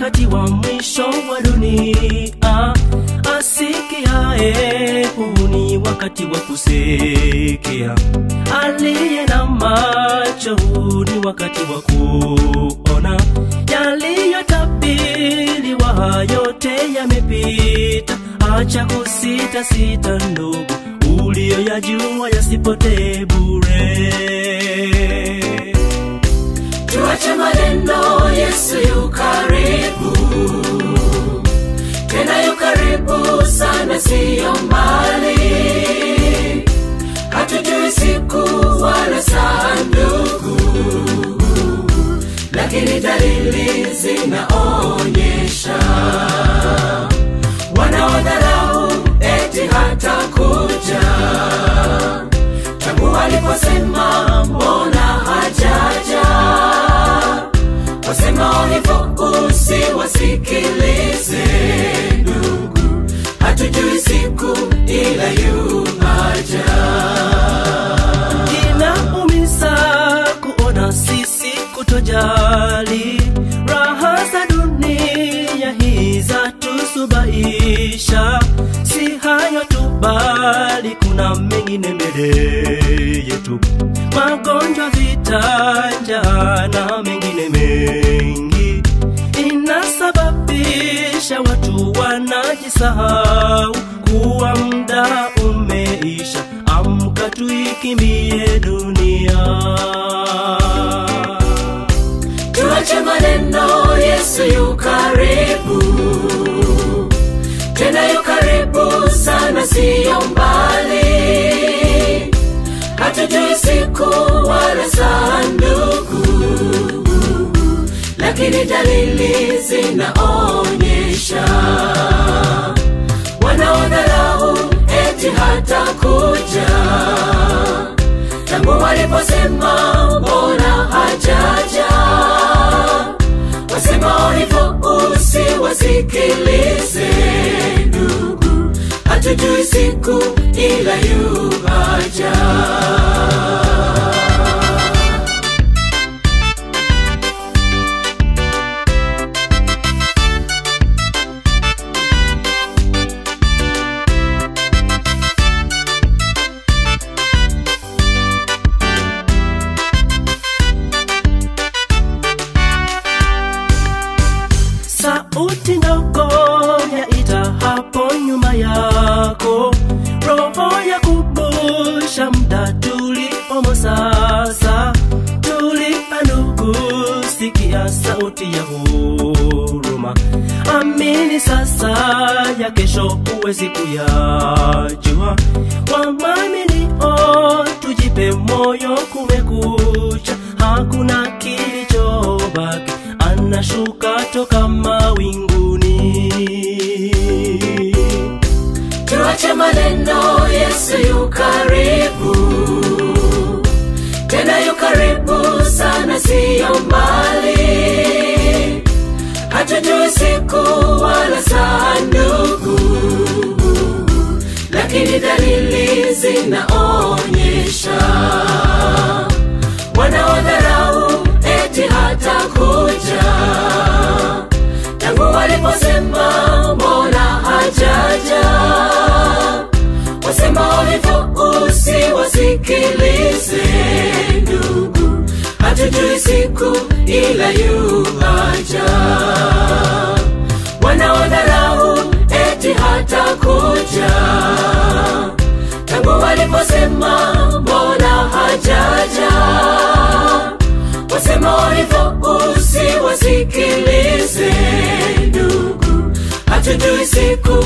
wakati wa mwisho wa dunia. Asikiaye, huu ni wakati wa kusikia. Aliye na macho, huu ni wakati wa kuona. Yaliyotabiriwa yote yamepita. Acha kusita sita ndugu, uliyoyajua yasipotee bure. Tuache maneno, Yesu yu karibu. Tena yu karibu sana, siyo mbali. Hatujui siku wala saa ndugu, lakini dalili zinaonyesha. Wanaodharau eti hatakuja, tangu waliposema mbona hajaja. Wasema hivyo usiwasikilize ndugu, hatujui siku ila yu haja. Inaumiza kuona sisi kutojali. Raha za dunia hii zatusubahisha. Si hayo tu bali kuna mengine mbele yetu. Magonjwa, vita, njaa na mengine mengi. Inasababisha watu wanajisahau kuwa muda umeisha. Amka tuikimbie dunia. Tuache maneno, Yesu yu karibu. Tena yu karibu sana, siyo mbali. Hatujui siku wala saa ndugu, lakini dalili zinaonyesha. Wanaodharau eti hatakuja, tangu waliposema mbona hajaja. Wasema hivyo usiwasikilize ndugu, hatujui siku ila yu haja. Sauti ndogo yaita hapo nyuma yako. Roho ya kubusha muda tuliomo sasa. Tulipa ndugu, sikia sauti ya huruma. Amini sasa, ya kesho huwezi kuyajua. Waaminio tujipe moyo, kumekucha. Hakuna kilichobaki, anashuka toka mawinguni. Tuache maneno, Yesu yu karibu. Tena yu karibu sana, siyo mbali. Hatujui siku wala saa ndugu, lakini dalili zinaonyesha. Wanaodharau eti hatakuja, tangu waliposema mbona hajaja. Wasema hivyo usiwasikilize ndugu, hatujui siku ila yu haja. Wanaodharau eti hatakuja, tangu waliposema mbona hajaja. Wasema hivyo usiwasikilize ndugu, hatujui siku